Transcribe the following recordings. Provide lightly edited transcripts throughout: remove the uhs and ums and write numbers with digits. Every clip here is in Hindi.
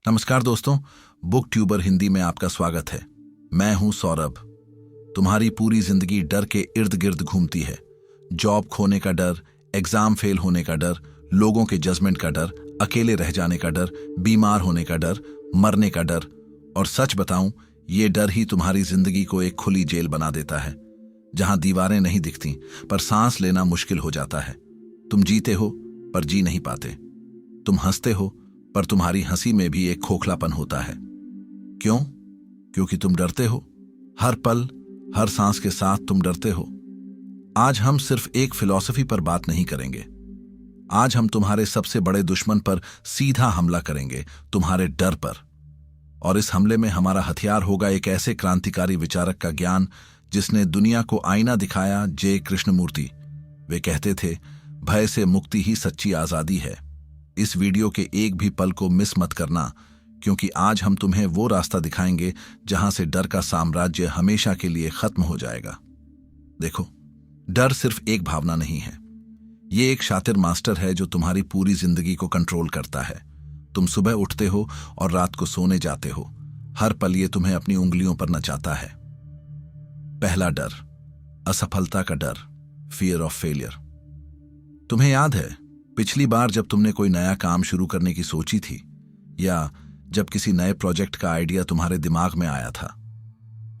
नमस्कार दोस्तों, बुक ट्यूबर हिंदी में आपका स्वागत है। मैं हूं सौरभ। तुम्हारी पूरी जिंदगी डर के इर्द गिर्द घूमती है। जॉब खोने का डर, एग्जाम फेल होने का डर, लोगों के जजमेंट का डर, अकेले रह जाने का डर, बीमार होने का डर, मरने का डर। और सच बताऊं, ये डर ही तुम्हारी जिंदगी को एक खुली जेल बना देता है, जहां दीवारें नहीं दिखती पर सांस लेना मुश्किल हो जाता है। तुम जीते हो पर जी नहीं पाते। तुम हंसते हो पर तुम्हारी हंसी में भी एक खोखलापन होता है। क्यों? क्योंकि तुम डरते हो। हर पल, हर सांस के साथ तुम डरते हो। आज हम सिर्फ एक फिलॉसफी पर बात नहीं करेंगे। आज हम तुम्हारे सबसे बड़े दुश्मन पर सीधा हमला करेंगे, तुम्हारे डर पर। और इस हमले में हमारा हथियार होगा एक ऐसे क्रांतिकारी विचारक का ज्ञान जिसने दुनिया को आईना दिखाया, जे कृष्णमूर्ति। वे कहते थे, भय से मुक्ति ही सच्ची आजादी है। इस वीडियो के एक भी पल को मिस मत करना, क्योंकि आज हम तुम्हें वो रास्ता दिखाएंगे जहां से डर का साम्राज्य हमेशा के लिए खत्म हो जाएगा। देखो, डर सिर्फ एक भावना नहीं है। ये एक शातिर मास्टर है जो तुम्हारी पूरी जिंदगी को कंट्रोल करता है। तुम सुबह उठते हो और रात को सोने जाते हो। हर पल ये तुम्हें अपनी उंगलियों पर नचाता है। पहला डर, असफलता का डर, फियर ऑफ फेलियर। तुम्हें याद है पिछली बार जब तुमने कोई नया काम शुरू करने की सोची थी, या जब किसी नए प्रोजेक्ट का आइडिया तुम्हारे दिमाग में आया था?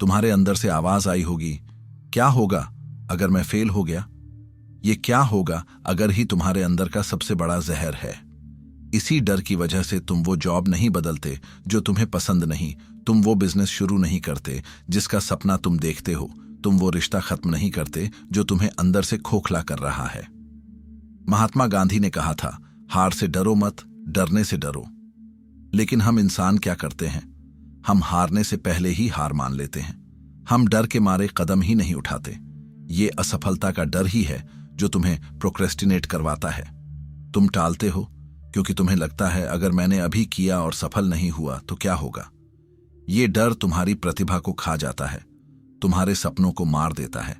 तुम्हारे अंदर से आवाज आई होगी, क्या होगा अगर मैं फेल हो गया? ये क्या होगा अगर ही तुम्हारे अंदर का सबसे बड़ा जहर है। इसी डर की वजह से तुम वो जॉब नहीं बदलते जो तुम्हें पसंद नहीं, तुम वो बिजनेस शुरू नहीं करते जिसका सपना तुम देखते हो, तुम वो रिश्ता खत्म नहीं करते जो तुम्हें अंदर से खोखला कर रहा है। महात्मा गांधी ने कहा था, हार से डरो मत, डरने से डरो। लेकिन हम इंसान क्या करते हैं? हम हारने से पहले ही हार मान लेते हैं। हम डर के मारे कदम ही नहीं उठाते। ये असफलता का डर ही है जो तुम्हें प्रोक्रेस्टिनेट करवाता है। तुम टालते हो क्योंकि तुम्हें लगता है, अगर मैंने अभी किया और सफल नहीं हुआ तो क्या होगा। ये डर तुम्हारी प्रतिभा को खा जाता है, तुम्हारे सपनों को मार देता है।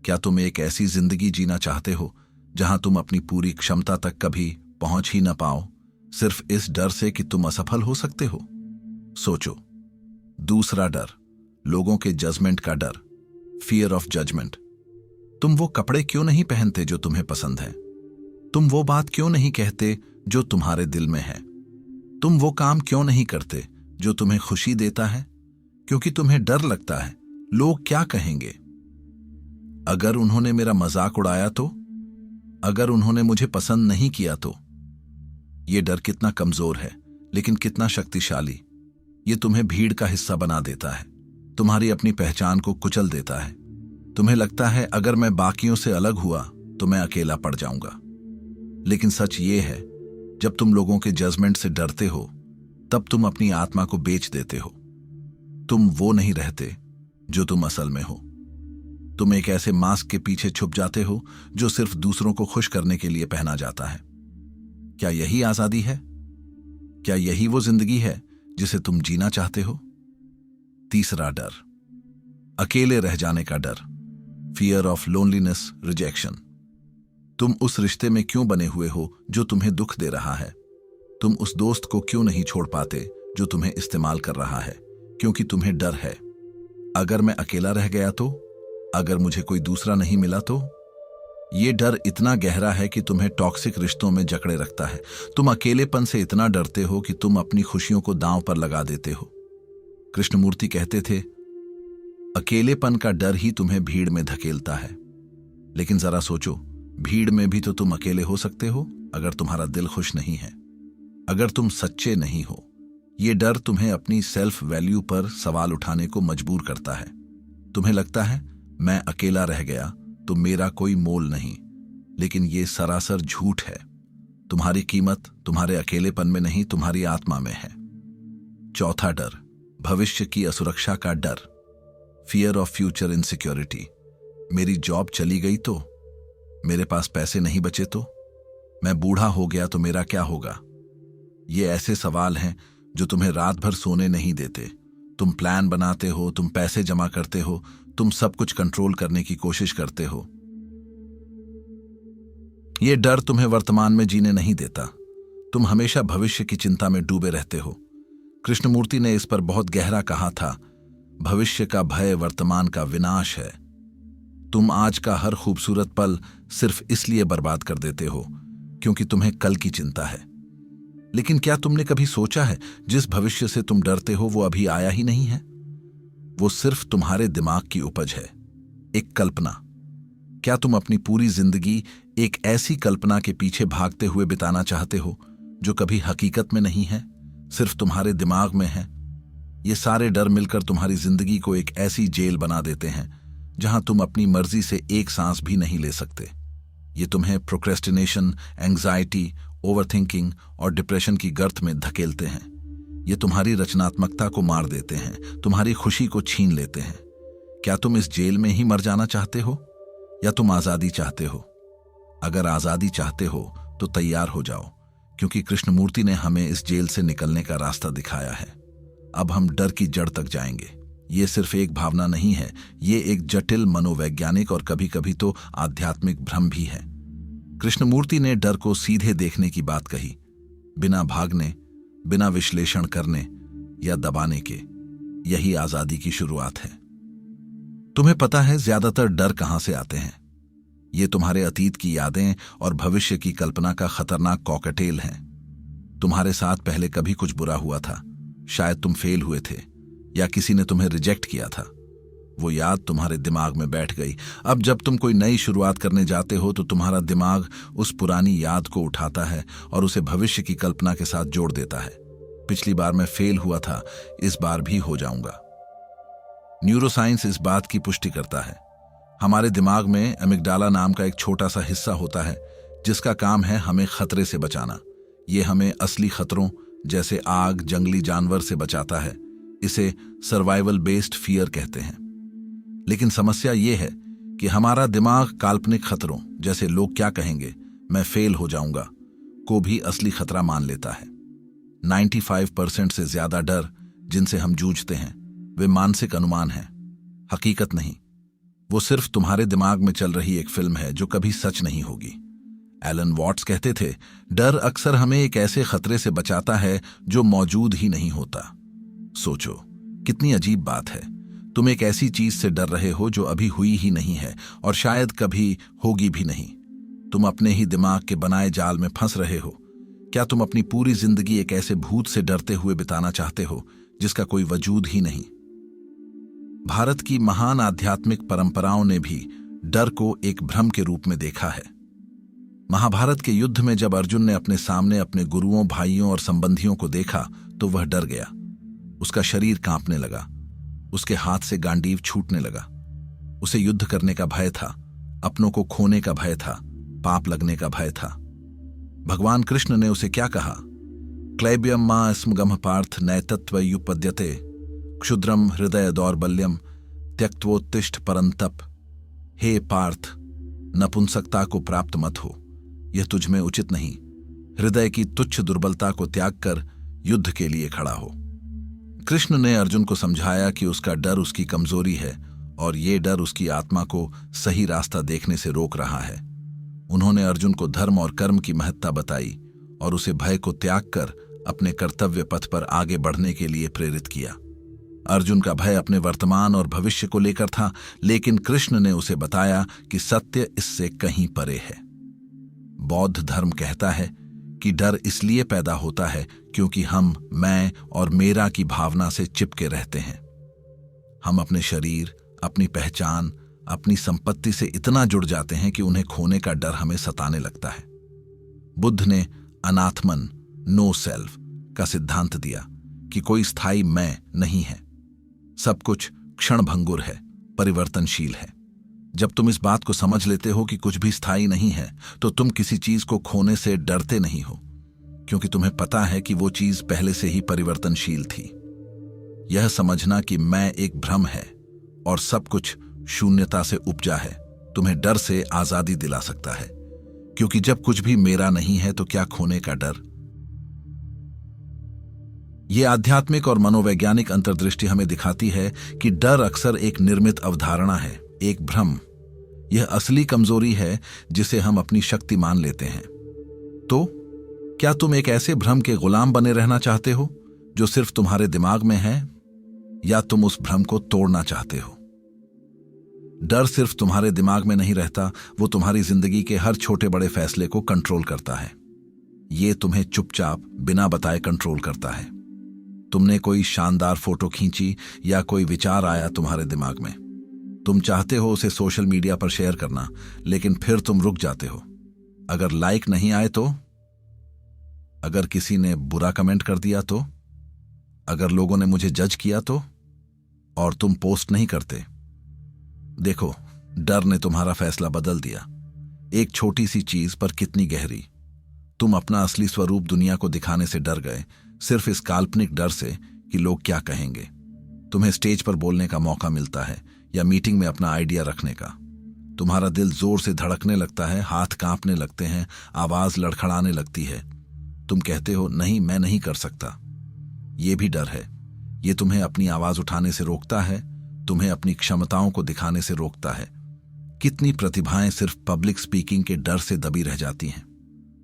क्या तुम एक ऐसी जिंदगी जीना चाहते हो जहां तुम अपनी पूरी क्षमता तक कभी पहुंच ही न पाओ, सिर्फ इस डर से कि तुम असफल हो सकते हो? सोचो। दूसरा डर, लोगों के जजमेंट का डर, फियर ऑफ जजमेंट। तुम वो कपड़े क्यों नहीं पहनते जो तुम्हें पसंद है? तुम वो बात क्यों नहीं कहते जो तुम्हारे दिल में है? तुम वो काम क्यों नहीं करते जो तुम्हें खुशी देता है? क्योंकि तुम्हें डर लगता है, लोग क्या कहेंगे? अगर उन्होंने मेरा मजाक उड़ाया तो? अगर उन्होंने मुझे पसंद नहीं किया तो? यह डर कितना कमजोर है, लेकिन कितना शक्तिशाली। यह तुम्हें भीड़ का हिस्सा बना देता है, तुम्हारी अपनी पहचान को कुचल देता है। तुम्हें लगता है, अगर मैं बाकियों से अलग हुआ तो मैं अकेला पड़ जाऊंगा। लेकिन सच ये है, जब तुम लोगों के जजमेंट से डरते हो, तब तुम अपनी आत्मा को बेच देते हो। तुम वो नहीं रहते जो तुम असल में हो। तुम एक ऐसे मास्क के पीछे छुप जाते हो जो सिर्फ दूसरों को खुश करने के लिए पहना जाता है। क्या यही आजादी है? क्या यही वो जिंदगी है जिसे तुम जीना चाहते हो? तीसरा डर, अकेले रह जाने का डर, फियर ऑफ लोनलीनेस, रिजेक्शन। तुम उस रिश्ते में क्यों बने हुए हो जो तुम्हें दुख दे रहा है? तुम उस दोस्त को क्यों नहीं छोड़ पाते जो तुम्हें इस्तेमाल कर रहा है? क्योंकि तुम्हें डर है, अगर मैं अकेला रह गया तो? अगर मुझे कोई दूसरा नहीं मिला तो? ये डर इतना गहरा है कि तुम्हें टॉक्सिक रिश्तों में जकड़े रखता है। तुम अकेलेपन से इतना डरते हो कि तुम अपनी खुशियों को दांव पर लगा देते हो। कृष्णमूर्ति कहते थे, अकेलेपन का डर ही तुम्हें भीड़ में धकेलता है। लेकिन जरा सोचो, भीड़ में भी तो तुम अकेले हो सकते हो अगर तुम्हारा दिल खुश नहीं है, अगर तुम सच्चे नहीं हो। ये डर तुम्हें अपनी सेल्फ वैल्यू पर सवाल उठाने को मजबूर करता है। तुम्हें लगता है, मैं अकेला रह गया तो मेरा कोई मोल नहीं। लेकिन ये सरासर झूठ है। तुम्हारी कीमत तुम्हारे अकेलेपन में नहीं, तुम्हारी आत्मा में है। चौथा डर, भविष्य की असुरक्षा का डर, फियर ऑफ फ्यूचर इनसिक्योरिटी। मेरी जॉब चली गई तो? मेरे पास पैसे नहीं बचे तो? मैं बूढ़ा हो गया तो मेरा क्या होगा? ये ऐसे सवाल हैं जो तुम्हें रात भर सोने नहीं देते। तुम प्लान बनाते हो, तुम पैसे जमा करते हो, तुम सब कुछ कंट्रोल करने की कोशिश करते हो। यह डर तुम्हें वर्तमान में जीने नहीं देता। तुम हमेशा भविष्य की चिंता में डूबे रहते हो। कृष्णमूर्ति ने इस पर बहुत गहरा कहा था, भविष्य का भय वर्तमान का विनाश है। तुम आज का हर खूबसूरत पल सिर्फ इसलिए बर्बाद कर देते हो क्योंकि तुम्हें कल की चिंता है। लेकिन क्या तुमने कभी सोचा है, जिस भविष्य से तुम डरते हो वो अभी आया ही नहीं है? वो सिर्फ तुम्हारे दिमाग की उपज है, एक कल्पना। क्या तुम अपनी पूरी जिंदगी एक ऐसी कल्पना के पीछे भागते हुए बिताना चाहते हो जो कभी हकीकत में नहीं है, सिर्फ तुम्हारे दिमाग में है? ये सारे डर मिलकर तुम्हारी जिंदगी को एक ऐसी जेल बना देते हैं जहां तुम अपनी मर्जी से एक सांस भी नहीं ले सकते। ये तुम्हें प्रोक्रेस्टिनेशन, एंग्जाइटी, ओवरथिंकिंग और डिप्रेशन की गर्त में धकेलते हैं। ये तुम्हारी रचनात्मकता को मार देते हैं, तुम्हारी खुशी को छीन लेते हैं। क्या तुम इस जेल में ही मर जाना चाहते हो या तुम आजादी चाहते हो? अगर आजादी चाहते हो तो तैयार हो जाओ, क्योंकि कृष्णमूर्ति ने हमें इस जेल से निकलने का रास्ता दिखाया है। अब हम डर की जड़ तक जाएंगे। ये सिर्फ एक भावना नहीं है, ये एक जटिल मनोवैज्ञानिक और कभी कभी तो आध्यात्मिक भ्रम भी है। कृष्णमूर्ति ने डर को सीधे देखने की बात कही, बिना भागने, बिना विश्लेषण करने या दबाने के। यही आजादी की शुरुआत है। तुम्हें पता है ज्यादातर डर कहां से आते हैं? ये तुम्हारे अतीत की यादें और भविष्य की कल्पना का खतरनाक कॉकटेल है। तुम्हारे साथ पहले कभी कुछ बुरा हुआ था, शायद तुम फेल हुए थे या किसी ने तुम्हें रिजेक्ट किया था। वो याद तुम्हारे दिमाग में बैठ गई। अब जब तुम कोई नई शुरुआत करने जाते हो तो तुम्हारा दिमाग उस पुरानी याद को उठाता है और उसे भविष्य की कल्पना के साथ जोड़ देता है। पिछली बार मैं फेल हुआ था, इस बार भी हो जाऊंगा। न्यूरोसाइंस इस बात की पुष्टि करता है। हमारे दिमाग में एमिग्डाला नाम का एक छोटा सा हिस्सा होता है जिसका काम है हमें खतरे से बचाना। ये हमें असली खतरों जैसे आग, जंगली जानवर से बचाता है। इसे सर्वाइवल बेस्ड फियर कहते हैं। लेकिन समस्या यह है कि हमारा दिमाग काल्पनिक खतरों जैसे लोग क्या कहेंगे, मैं फेल हो जाऊंगा, को भी असली खतरा मान लेता है। 95% से ज्यादा डर जिनसे हम जूझते हैं वे मानसिक अनुमान हैं, हकीकत नहीं। वो सिर्फ तुम्हारे दिमाग में चल रही एक फिल्म है जो कभी सच नहीं होगी। एलन वॉट्स कहते थे, डर अक्सर हमें एक ऐसे खतरे से बचाता है जो मौजूद ही नहीं होता। सोचो, कितनी अजीब बात है। तुम एक ऐसी चीज से डर रहे हो जो अभी हुई ही नहीं है और शायद कभी होगी भी नहीं। तुम अपने ही दिमाग के बनाए जाल में फंस रहे हो। क्या तुम अपनी पूरी जिंदगी एक ऐसे भूत से डरते हुए बिताना चाहते हो जिसका कोई वजूद ही नहीं? भारत की महान आध्यात्मिक परंपराओं ने भी डर को एक भ्रम के रूप में देखा है। महाभारत के युद्ध में जब अर्जुन ने अपने सामने अपने गुरुओं, भाइयों और संबंधियों को देखा तो वह डर गया। उसका शरीर कांपने लगा, उसके हाथ से गांडीव छूटने लगा। उसे युद्ध करने का भय था, अपनों को खोने का भय था, पाप लगने का भय था। भगवान कृष्ण ने उसे क्या कहा? क्लैब्यम मा स्मगम पार्थ नैतत्वयुपद्यते क्षुद्रम हृदय दौर्बल्यम त्यक्त्वोत्तिष्ठ परंतप। हे पार्थ, नपुंसकता को प्राप्त मत हो, यह तुझ में उचित नहीं। हृदय की तुच्छ दुर्बलता को त्याग कर युद्ध के लिए खड़ा हो। कृष्ण ने अर्जुन को समझाया कि उसका डर उसकी कमजोरी है और ये डर उसकी आत्मा को सही रास्ता देखने से रोक रहा है। उन्होंने अर्जुन को धर्म और कर्म की महत्ता बताई और उसे भय को त्याग कर अपने कर्तव्य पथ पर आगे बढ़ने के लिए प्रेरित किया। अर्जुन का भय अपने वर्तमान और भविष्य को लेकर था, लेकिन कृष्ण ने उसे बताया कि सत्य इससे कहीं परे है। बौद्ध धर्म कहता है कि डर इसलिए पैदा होता है क्योंकि हम मैं और मेरा की भावना से चिपके रहते हैं। हम अपने शरीर, अपनी पहचान, अपनी संपत्ति से इतना जुड़ जाते हैं कि उन्हें खोने का डर हमें सताने लगता है। बुद्ध ने अनात्मन, नो सेल्फ का सिद्धांत दिया कि कोई स्थायी मैं नहीं है। सब कुछ क्षणभंगुर है, परिवर्तनशील है। जब तुम इस बात को समझ लेते हो कि कुछ भी स्थायी नहीं है तो तुम किसी चीज को खोने से डरते नहीं हो, क्योंकि तुम्हें पता है कि वो चीज पहले से ही परिवर्तनशील थी। यह समझना कि मैं एक भ्रम है और सब कुछ शून्यता से उपजा है तुम्हें डर से आजादी दिला सकता है, क्योंकि जब कुछ भी मेरा नहीं है तो क्या खोने का डर। यह आध्यात्मिक और मनोवैज्ञानिक अंतर्दृष्टि हमें दिखाती है कि डर अक्सर एक निर्मित अवधारणा है, एक भ्रम। यह असली कमजोरी है जिसे हम अपनी शक्ति मान लेते हैं। तो क्या तुम एक ऐसे भ्रम के गुलाम बने रहना चाहते हो जो सिर्फ तुम्हारे दिमाग में है, या तुम उस भ्रम को तोड़ना चाहते हो? डर सिर्फ तुम्हारे दिमाग में नहीं रहता, वो तुम्हारी जिंदगी के हर छोटे बड़े फैसले को कंट्रोल करता है। ये तुम्हें चुपचाप बिना बताए कंट्रोल करता है। तुमने कोई शानदार फोटो खींची या कोई विचार आया तुम्हारे दिमाग में, तुम चाहते हो उसे सोशल मीडिया पर शेयर करना, लेकिन फिर तुम रुक जाते हो। अगर लाइक नहीं आए तो? अगर किसी ने बुरा कमेंट कर दिया तो? अगर लोगों ने मुझे जज किया तो? और तुम पोस्ट नहीं करते। देखो, डर ने तुम्हारा फैसला बदल दिया। एक छोटी सी चीज पर कितनी गहरी। तुम अपना असली स्वरूप दुनिया को दिखाने से डर गए, सिर्फ इस काल्पनिक डर से कि लोग क्या कहेंगे। तुम्हें स्टेज पर बोलने का मौका मिलता है या मीटिंग में अपना आइडिया रखने का। तुम्हारा दिल जोर से धड़कने लगता है, हाथ कांपने लगते हैं, आवाज लड़खड़ाने लगती है। तुम कहते हो, नहीं, मैं नहीं कर सकता। यह भी डर है। यह तुम्हें अपनी आवाज उठाने से रोकता है, तुम्हें अपनी क्षमताओं को दिखाने से रोकता है। कितनी प्रतिभाएं सिर्फ पब्लिक स्पीकिंग के डर से दबी रह जाती हैं।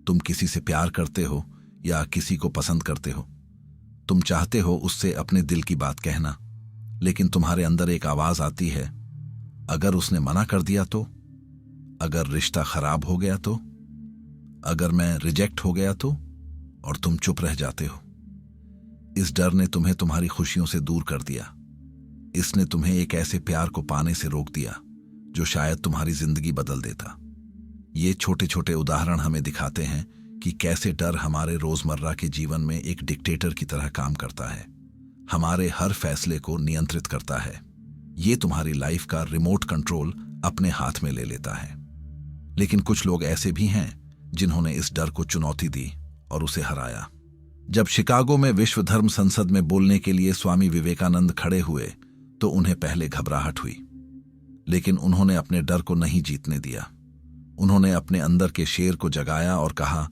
तुम किसी से प्यार करते हो या किसी को पसंद करते हो। तुम चाहते हो उससे अपने दिल की बात कहना, लेकिन तुम्हारे अंदर एक आवाज आती है, अगर उसने मना कर दिया तो? अगर रिश्ता खराब हो गया तो? अगर मैं रिजेक्ट हो गया तो? और तुम चुप रह जाते हो। इस डर ने तुम्हें तुम्हारी खुशियों से दूर कर दिया। इसने तुम्हें एक ऐसे प्यार को पाने से रोक दिया जो शायद तुम्हारी जिंदगी बदल देता। ये छोटे छोटे उदाहरण हमें दिखाते हैं कि कैसे डर हमारे रोजमर्रा के जीवन में एक डिक्टेटर की तरह काम करता है, हमारे हर फैसले को नियंत्रित करता है। ये तुम्हारी लाइफ का रिमोट कंट्रोल अपने हाथ में ले लेता है। लेकिन कुछ लोग ऐसे भी हैं जिन्होंने इस डर को चुनौती दी और उसे हराया। जब शिकागो में विश्व धर्म संसद में बोलने के लिए स्वामी विवेकानंद खड़े हुए तो उन्हें पहले घबराहट हुई, लेकिन उन्होंने अपने डर को नहीं जीतने दिया। उन्होंने अपने अंदर के शेर को जगाया और कहा,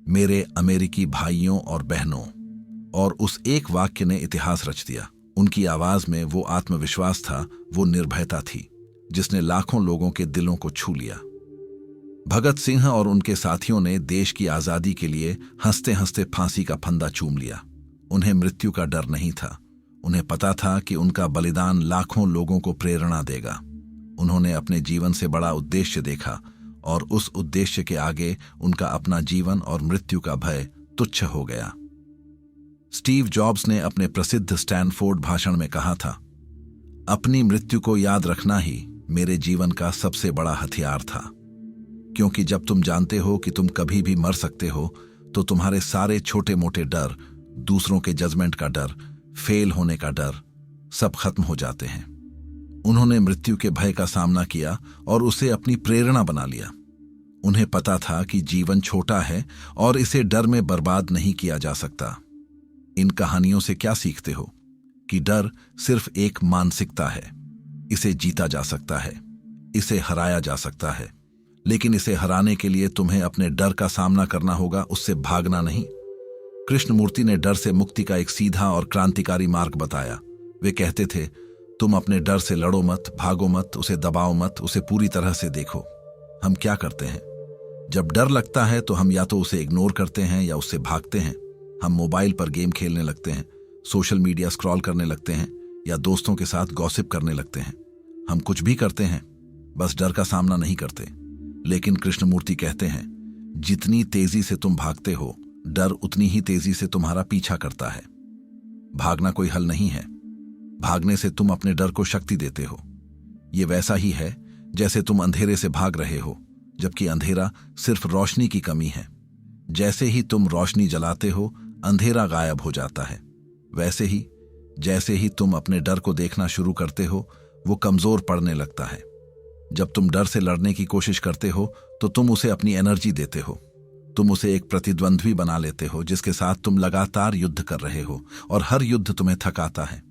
मेरे अमेरिकी भाइयों और बहनों, और उस एक वाक्य ने इतिहास रच दिया। उनकी आवाज में वो आत्मविश्वास था, वो निर्भयता थी, जिसने लाखों लोगों के दिलों को छू लिया। भगत सिंह और उनके साथियों ने देश की आजादी के लिए हंसते हंसते फांसी का फंदा चूम लिया। उन्हें मृत्यु का डर नहीं था। उन्हें पता था कि उनका बलिदान लाखों लोगों को प्रेरणा देगा। उन्होंने अपने जीवन से बड़ा उद्देश्य देखा और उस उद्देश्य के आगे उनका अपना जीवन और मृत्यु का भय तुच्छ हो गया। स्टीव जॉब्स ने अपने प्रसिद्ध स्टैनफोर्ड भाषण में कहा था, अपनी मृत्यु को याद रखना ही मेरे जीवन का सबसे बड़ा हथियार था। क्योंकि जब तुम जानते हो कि तुम कभी भी मर सकते हो, तो तुम्हारे सारे छोटे मोटे डर, दूसरों के जजमेंट का डर, फेल होने का डर, सब खत्म हो जाते हैं। उन्होंने मृत्यु के भय का सामना किया और उसे अपनी प्रेरणा बना लिया। उन्हें पता था कि जीवन छोटा है और इसे डर में बर्बाद नहीं किया जा सकता। इन कहानियों से क्या सीखते हो? कि डर सिर्फ एक मानसिकता है। इसे जीता जा सकता है, इसे हराया जा सकता है, लेकिन इसे हराने के लिए तुम्हें अपने डर का सामना करना होगा, उससे भागना नहीं। कृष्णमूर्ति ने डर से मुक्ति का एक सीधा और क्रांतिकारी मार्ग बताया। वे कहते थे, तुम अपने डर से लड़ो मत, भागो मत, उसे दबाओ मत, उसे पूरी तरह से देखो। हम क्या करते हैं? जब डर लगता है तो हम या तो उसे इग्नोर करते हैं या उससे भागते हैं। हम मोबाइल पर गेम खेलने लगते हैं, सोशल मीडिया स्क्रॉल करने लगते हैं या दोस्तों के साथ गॉसिप करने लगते हैं। हम कुछ भी करते हैं, बस डर का सामना नहीं करते। लेकिन कृष्णमूर्ति कहते हैं, जितनी तेजी से तुम भागते हो, डर उतनी ही तेजी से तुम्हारा पीछा करता है। भागना कोई हल नहीं है। भागने से तुम अपने डर को शक्ति देते हो। यह वैसा ही है जैसे तुम अंधेरे से भाग रहे हो, जबकि अंधेरा सिर्फ रोशनी की कमी है। जैसे ही तुम रोशनी जलाते हो, अंधेरा गायब हो जाता है। वैसे ही जैसे ही तुम अपने डर को देखना शुरू करते हो, वो कमजोर पड़ने लगता है। जब तुम डर से लड़ने की कोशिश करते हो तो तुम उसे अपनी एनर्जी देते हो। तुम उसे एक प्रतिद्वंद्वी बना लेते हो जिसके साथ तुम लगातार युद्ध कर रहे हो, और हर युद्ध तुम्हें थकाता है।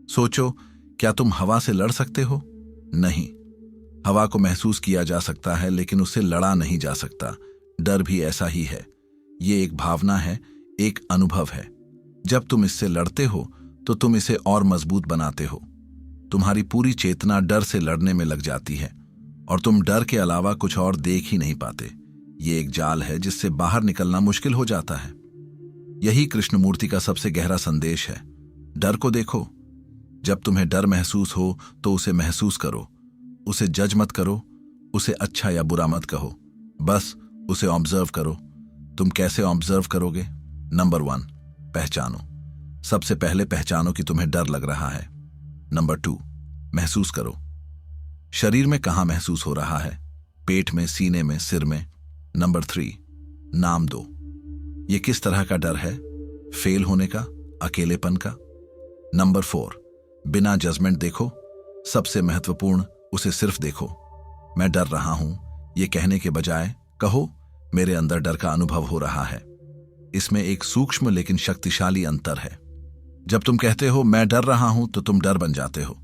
सोचो, क्या तुम हवा से लड़ सकते हो? नहीं। हवा को महसूस किया जा सकता है, लेकिन उससे लड़ा नहीं जा सकता। डर भी ऐसा ही है। ये एक भावना है, एक अनुभव है। जब तुम इससे लड़ते हो तो तुम इसे और मजबूत बनाते हो। तुम्हारी पूरी चेतना डर से लड़ने में लग जाती है और तुम डर के अलावा कुछ और देख ही नहीं पाते। ये एक जाल है जिससे बाहर निकलना मुश्किल हो जाता है। यही कृष्णमूर्ति का सबसे गहरा संदेश है। डर को देखो। जब तुम्हें डर महसूस हो तो उसे महसूस करो, उसे जज मत करो, उसे अच्छा या बुरा मत कहो, बस उसे ऑब्जर्व करो। तुम कैसे ऑब्जर्व करोगे? नंबर 1, पहचानो। सबसे पहले पहचानो कि तुम्हें डर लग रहा है। नंबर 2, महसूस करो। शरीर में कहां महसूस हो रहा है? पेट में, सीने में, सिर में? नंबर 3, नाम दो। ये किस तरह का डर है? फेल होने का? अकेलेपन का? नंबर 4, बिना जजमेंट देखो। सबसे महत्वपूर्ण, उसे सिर्फ देखो। मैं डर रहा हूं ये कहने के बजाय कहो, मेरे अंदर डर का अनुभव हो रहा है। इसमें एक सूक्ष्म लेकिन शक्तिशाली अंतर है। जब तुम कहते हो मैं डर रहा हूं तो तुम डर बन जाते हो।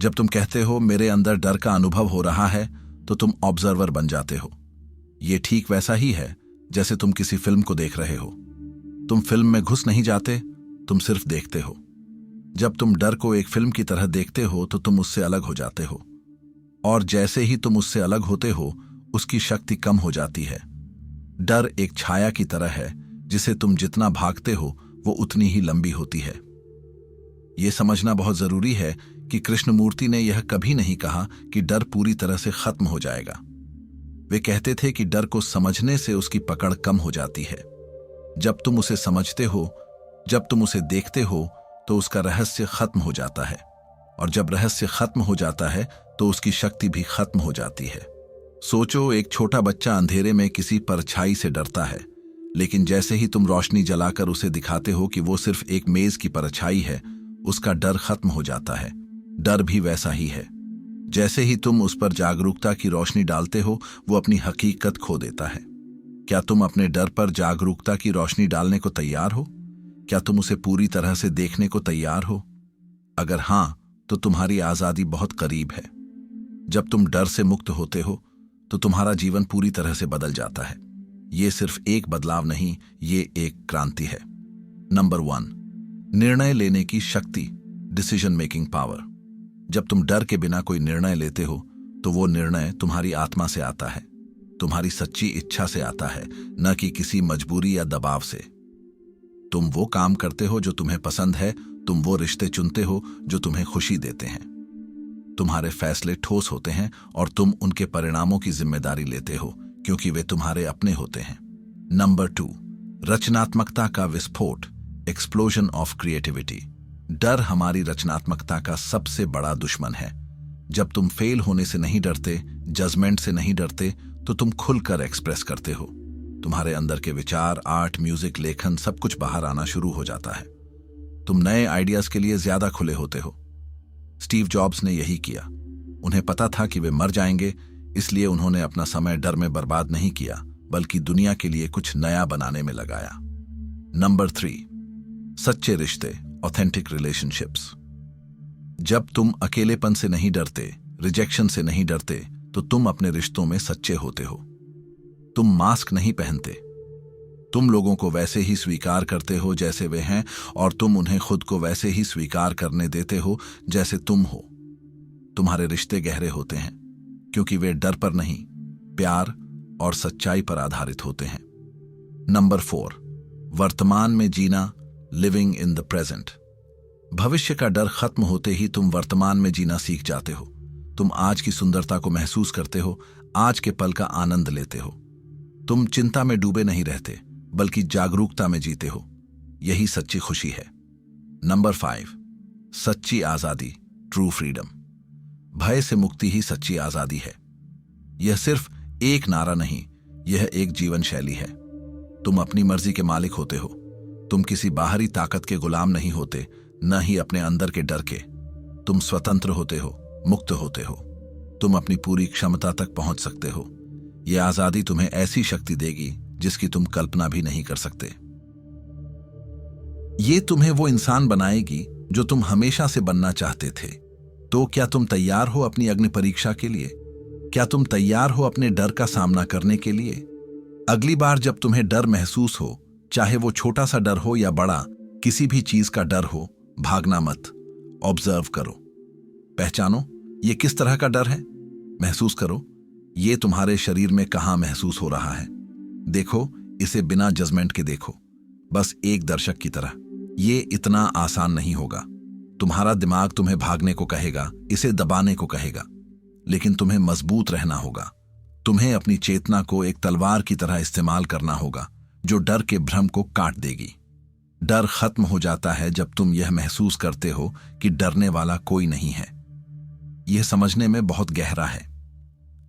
जब तुम कहते हो मेरे अंदर डर का अनुभव हो रहा है तो तुम ऑब्जर्वर बन जाते हो। ये ठीक वैसा ही है जैसे तुम किसी फिल्म को देख रहे हो। तुम फिल्म में घुस नहीं जाते, तुम सिर्फ देखते हो। जब तुम डर को एक फिल्म की तरह देखते हो तो तुम उससे अलग हो जाते हो, और जैसे ही तुम उससे अलग होते हो उसकी शक्ति कम हो जाती है। डर एक छाया की तरह है जिसे तुम जितना भागते हो वो उतनी ही लंबी होती है। यह समझना बहुत जरूरी है कि कृष्णमूर्ति ने यह कभी नहीं कहा कि डर पूरी तरह से खत्म हो जाएगा। वे कहते थे कि डर को समझने से उसकी पकड़ कम हो जाती है। जब तुम उसे समझते हो, जब तुम उसे देखते हो तो उसका रहस्य खत्म हो जाता है, और जब रहस्य खत्म हो जाता है तो उसकी शक्ति भी खत्म हो जाती है। सोचो, एक छोटा बच्चा अंधेरे में किसी परछाई से डरता है, लेकिन जैसे ही तुम रोशनी जलाकर उसे दिखाते हो कि वो सिर्फ एक मेज की परछाई है, उसका डर खत्म हो जाता है। डर भी वैसा ही है। जैसे ही तुम उस पर जागरूकता की रोशनी डालते हो, वो अपनी हकीकत खो देता है। क्या तुम अपने डर पर जागरूकता की रोशनी डालने को तैयार हो? क्या तुम उसे पूरी तरह से देखने को तैयार हो? अगर हां, तो तुम्हारी आजादी बहुत करीब है। जब तुम डर से मुक्त होते हो तो तुम्हारा जीवन पूरी तरह से बदल जाता है। ये सिर्फ एक बदलाव नहीं, ये एक क्रांति है। नंबर 1, निर्णय लेने की शक्ति, डिसीजन मेकिंग पावर। जब तुम डर के बिना कोई निर्णय लेते हो तो वो निर्णय तुम्हारी आत्मा से आता है, तुम्हारी सच्ची इच्छा से आता है, न कि किसी मजबूरी या दबाव से। तुम वो काम करते हो जो तुम्हें पसंद है, तुम वो रिश्ते चुनते हो जो तुम्हें खुशी देते हैं। तुम्हारे फैसले ठोस होते हैं और तुम उनके परिणामों की जिम्मेदारी लेते हो क्योंकि वे तुम्हारे अपने होते हैं। नंबर 2, रचनात्मकता का विस्फोट, एक्सप्लोजन ऑफ क्रिएटिविटी। डर हमारी रचनात्मकता का सबसे बड़ा दुश्मन है। जब तुम फेल होने से नहीं डरते, जजमेंट से नहीं डरते, तो तुम खुलकर एक्सप्रेस करते हो। तुम्हारे अंदर के विचार, आर्ट, म्यूजिक, लेखन, सब कुछ बाहर आना शुरू हो जाता है। तुम नए आइडियाज के लिए ज्यादा खुले होते हो। स्टीव जॉब्स ने यही किया। उन्हें पता था कि वे मर जाएंगे, इसलिए उन्होंने अपना समय डर में बर्बाद नहीं किया, बल्कि दुनिया के लिए कुछ नया बनाने में लगाया। नंबर 3, सच्चे रिश्ते, ऑथेंटिक रिलेशनशिप्स। जब तुम अकेलेपन से नहीं डरते, रिजेक्शन से नहीं डरते, तो तुम अपने रिश्तों में सच्चे होते हो। तुम मास्क नहीं पहनते। तुम लोगों को वैसे ही स्वीकार करते हो जैसे वे हैं, और तुम उन्हें खुद को वैसे ही स्वीकार करने देते हो जैसे तुम हो। तुम्हारे रिश्ते गहरे होते हैं क्योंकि वे डर पर नहीं, प्यार और सच्चाई पर आधारित होते हैं। नंबर 4, वर्तमान में जीना, लिविंग इन द प्रेजेंट। भविष्य का डर खत्म होते ही तुम वर्तमान में जीना सीख जाते हो। तुम आज की सुंदरता को महसूस करते हो, आज के पल का आनंद लेते हो। तुम चिंता में डूबे नहीं रहते, बल्कि जागरूकता में जीते हो। यही सच्ची खुशी है। नंबर 5, सच्ची आजादी, ट्रू फ्रीडम। भय से मुक्ति ही सच्ची आजादी है। यह सिर्फ एक नारा नहीं, यह एक जीवन शैली है। तुम अपनी मर्जी के मालिक होते हो। तुम किसी बाहरी ताकत के गुलाम नहीं होते, न ही अपने अंदर के डर के। तुम स्वतंत्र होते हो, मुक्त होते हो। तुम अपनी पूरी क्षमता तक पहुंच सकते हो। यह आजादी तुम्हें ऐसी शक्ति देगी जिसकी तुम कल्पना भी नहीं कर सकते। ये तुम्हें वो इंसान बनाएगी जो तुम हमेशा से बनना चाहते थे। तो क्या तुम तैयार हो अपनी अग्नि परीक्षा के लिए? क्या तुम तैयार हो अपने डर का सामना करने के लिए? अगली बार जब तुम्हें डर महसूस हो, चाहे वो छोटा सा डर हो या बड़ा, किसी भी चीज का डर हो, भागना मत, ऑब्जर्व करो। पहचानो ये किस तरह का डर है। महसूस करो ये तुम्हारे शरीर में कहां महसूस हो रहा है। देखो इसे बिना जजमेंट के देखो, बस एक दर्शक की तरह। ये इतना आसान नहीं होगा। तुम्हारा दिमाग तुम्हें भागने को कहेगा, इसे दबाने को कहेगा, लेकिन तुम्हें मजबूत रहना होगा। तुम्हें अपनी चेतना को एक तलवार की तरह इस्तेमाल करना होगा जो डर के भ्रम को काट देगी। डर खत्म हो जाता है जब तुम यह महसूस करते हो कि डरने वाला कोई नहीं है। यह समझने में बहुत गहरा है।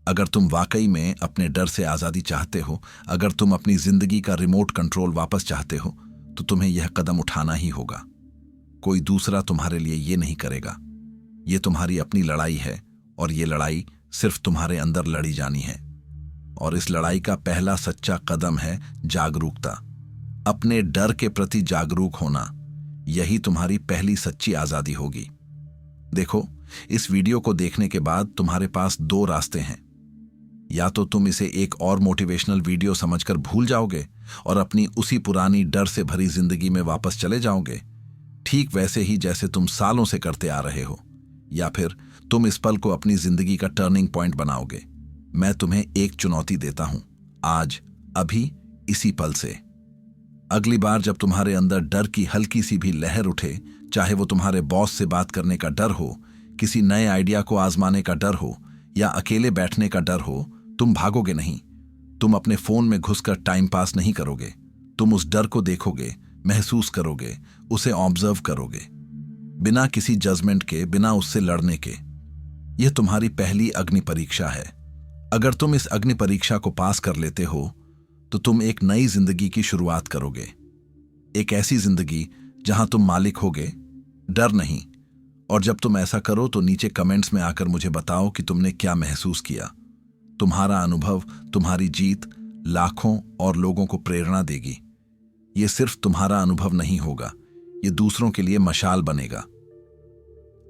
अगर तुम वाकई में अपने डर से आज़ादी चाहते हो, अगर तुम अपनी जिंदगी का रिमोट कंट्रोल वापस चाहते हो, तो तुम्हें यह कदम उठाना ही होगा। कोई दूसरा तुम्हारे लिए ये नहीं करेगा। ये तुम्हारी अपनी लड़ाई है और ये लड़ाई सिर्फ तुम्हारे अंदर लड़ी जानी है। और इस लड़ाई का पहला सच्चा कदम है जागरूकता। अपने डर के प्रति जागरूक होना, यही तुम्हारी पहली सच्ची आज़ादी होगी। देखो, इस वीडियो को देखने के बाद तुम्हारे पास दो रास्ते हैं। या तो तुम इसे एक और मोटिवेशनल वीडियो समझकर भूल जाओगे और अपनी उसी पुरानी डर से भरी जिंदगी में वापस चले जाओगे, ठीक वैसे ही जैसे तुम सालों से करते आ रहे हो। या फिर तुम इस पल को अपनी जिंदगी का टर्निंग पॉइंट बनाओगे। मैं तुम्हें एक चुनौती देता हूं, आज, अभी, इसी पल से। अगली बार जब तुम्हारे अंदर डर की हल्की सी भी लहर उठे, चाहे वो तुम्हारे बॉस से बात करने का डर हो, किसी नए आइडिया को आजमाने का डर हो, या अकेले बैठने का डर हो, तुम भागोगे नहीं। तुम अपने फोन में घुसकर टाइम पास नहीं करोगे। तुम उस डर को देखोगे, महसूस करोगे, उसे ऑब्जर्व करोगे, बिना किसी जजमेंट के, बिना उससे लड़ने के। यह तुम्हारी पहली अग्नि परीक्षा है। अगर तुम इस अग्नि परीक्षा को पास कर लेते हो तो तुम एक नई जिंदगी की शुरुआत करोगे। एक ऐसी जिंदगी जहां तुम मालिक होगे, डर नहीं। और जब तुम ऐसा करो तो नीचे कमेंट्स में आकर मुझे बताओ कि तुमने क्या महसूस किया। तुम्हारा अनुभव, तुम्हारी जीत लाखों और लोगों को प्रेरणा देगी। यह सिर्फ तुम्हारा अनुभव नहीं होगा, यह दूसरों के लिए मशाल बनेगा।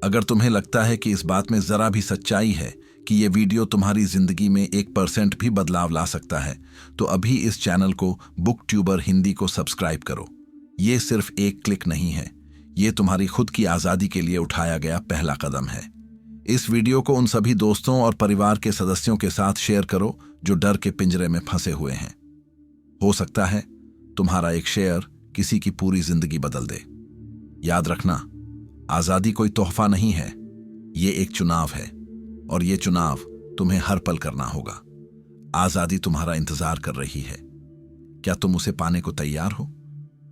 अगर तुम्हें लगता है कि इस बात में जरा भी सच्चाई है कि यह वीडियो तुम्हारी जिंदगी में 1% भी बदलाव ला सकता है, तो अभी इस चैनल को बुक ट्यूबर हिंदी को सब्सक्राइब करो। यह सिर्फ एक क्लिक नहीं है, यह तुम्हारी खुद की आज़ादी के लिए उठाया गया पहला कदम है। इस वीडियो को उन सभी दोस्तों और परिवार के सदस्यों के साथ शेयर करो जो डर के पिंजरे में फंसे हुए हैं। हो सकता है तुम्हारा एक शेयर किसी की पूरी जिंदगी बदल दे। याद रखना, आज़ादी कोई तोहफा नहीं है, ये एक चुनाव है, और ये चुनाव तुम्हें हर पल करना होगा। आज़ादी तुम्हारा इंतजार कर रही है। क्या तुम उसे पाने को तैयार हो?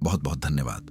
बहुत बहुत धन्यवाद।